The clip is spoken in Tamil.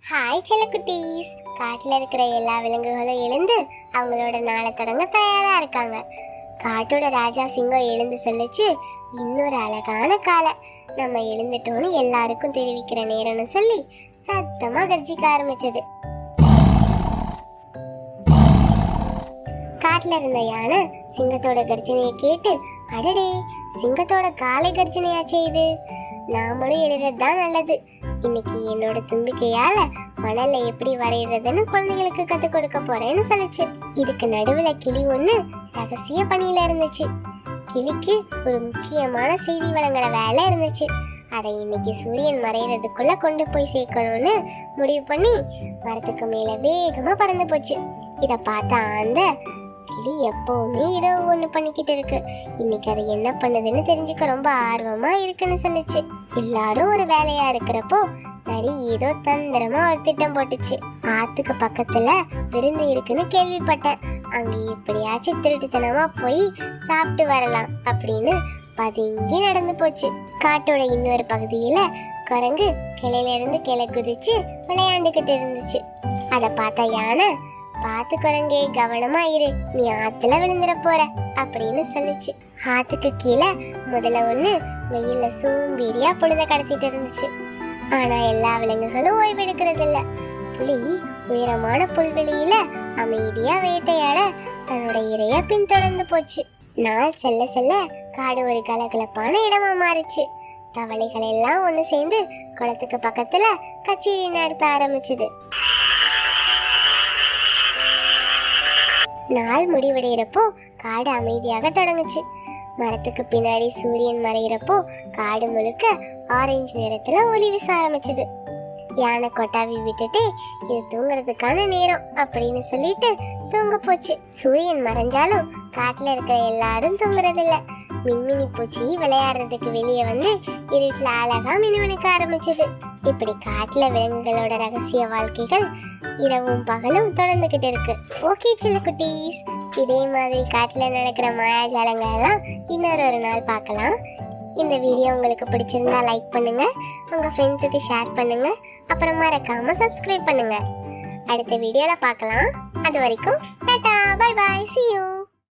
ஹாய் செல்லக்குட்டீஸ். காட்டில் இருக்கிற எல்லா விலங்குகளும் எழுந்து அவங்களோட நாளை தொடங்க தயாரா இருக்காங்க. காட்டோட ராஜா சிங்கம் எழுந்து சொல்லிச்சு, இன்னொரு அழகான காலை நம்ம எழுந்துட்டோன்னு எல்லாருக்கும் தெரிவிக்கிற நேரம்னு சொல்லி சத்தமா கர்ஜிக்க ஆரம்பிச்சது. காட்டுல இருந்த யானை சிங்கத்தோட கர்ஜனையை கேட்டு, அடடே, சிங்கத்தோட காலை கர்ஜனையாச்சே இது, நாமளும் எழுதுறதுதான் நல்லது. இன்னைக்கு என்னோட தும்பிக்கையால மணல்ல எப்படி வரைகிறதுன்னு குழந்தைகளுக்கு கத்துக் கொடுக்க போறேன்னு சொல்லிச்சு. இதுக்கு நடுவுல கிளி ஒண்ணு ரகசிய பணியில இருந்துச்சு. கிளிக்கு ஒரு முக்கியமான செய்தி வழங்குற வேலை இருந்துச்சு. அதை இன்னைக்கு சூரியன் மறைகிறதுக்குள்ள கொண்டு போய் சேர்க்கணும்னு முடிவு பண்ணி மரத்துக்கு மேல வேகமா பறந்து போச்சு. இத பார்த்தா அந்த கிளி எப்பவுமே ஏதோ ஒண்ணு பண்ணிக்கிட்டு இருக்கு, இன்னைக்கு அதை என்ன பண்ணுதுன்னு தெரிஞ்சுக்க ரொம்ப ஆர்வமா இருக்குன்னு சொல்லிச்சு. எல்லாரும் ஒரு வேலையா இருக்கிறப்போ நரி ஏதோ தந்திரமா ஒரு திட்டம் போட்டுச்சு. ஆத்துக்கு பக்கத்துல விருந்து இருக்குன்னு கேள்விப்பட்டேன், அங்க எப்படியாச்சும் திருட்டுத்தனமா போய் சாப்பிட்டு வரலாம் அப்படின்னு பதுங்கி நடந்து போச்சு. காட்டோட இன்னொரு பகுதியில குரங்கு கிளையில இருந்து கிளை குதிச்சு விளையாண்டுகிட்டு இருந்துச்சு. அதை பார்த்த யானை, பார்த்து குரங்கே, கவனமா இரு, நீ ஆத்துல விழுந்துட போற அப்படின்னு சொல்லிச்சு. ஆத்துக்கு கீழே முதல்ல ஒண்ணு வெயில்ல சோம்பேறியா பொழுத கடத்திட்டு இருந்துச்சு. ஆனா எல்லா விலங்குகளும் ஓய்வெடுக்கிறது இல்ல. புலி உயரமான புல்வெளியில அமைதியா வேட்டையாட தன்னோட இரைய பின்தொடர்ந்து போச்சு. நாள் செல்ல செல்ல காடு ஒரு கலகலப்பான இடமா மாறிச்சு. தவளைகள் எல்லாம் ஒண்ணு சேர்ந்து குளத்துக்கு பக்கத்துல கச்சேரி நடத்த ஆரம்பிச்சுது. நாள் முடிவடைகிறப்போ காடு அமைதியாக தொடங்குச்சு. மரத்துக்கு பின்னாடி சூரியன் மறைகிறப்போ காடு முழுக்க ஆரஞ்சு நிறத்துல ஒளி வீச ஆரம்பிச்சது. யானை கொட்டாவி விட்டுட்டு இது தூங்குறதுக்கான நேரம் அப்படின்னு சொல்லிட்டு தூங்க போச்சு. சூரியன் மறைஞ்சாலும் காட்டுல இருக்கிற எல்லாரும் தூங்குறதில்ல. மின்மினி பூச்சி விளையாடுறதுக்கு வெளியே வந்து இருட்டுல அழகா மினுமினுக்க ஆரம்பிச்சது. இப்படி காட்டுல விலங்குகளோட ரகசிய வாழ்க்கைகள் இரவும் பகலும் தொடர்ந்துகிட்டு இருக்கு. ஓகே செல்லக்குட்டீஸ், இதே மாதிரி காட்டுல நடக்கிற மாயாஜாலங்கள் எல்லாம் இன்னொரு நாள் பார்க்கலாம். இந்த வீடியோ உங்களுக்கு பிடிச்சிருந்தா லைக் பண்ணுங்க, உங்க ஃப்ரெண்ட்ஸுக்கு ஷேர் பண்ணுங்க, அப்புறம் மறக்காம சப்ஸ்கிரைப் பண்ணுங்க. அடுத்த வீடியோல பார்க்கலாம். அது வரைக்கும் tata, bye bye, see you.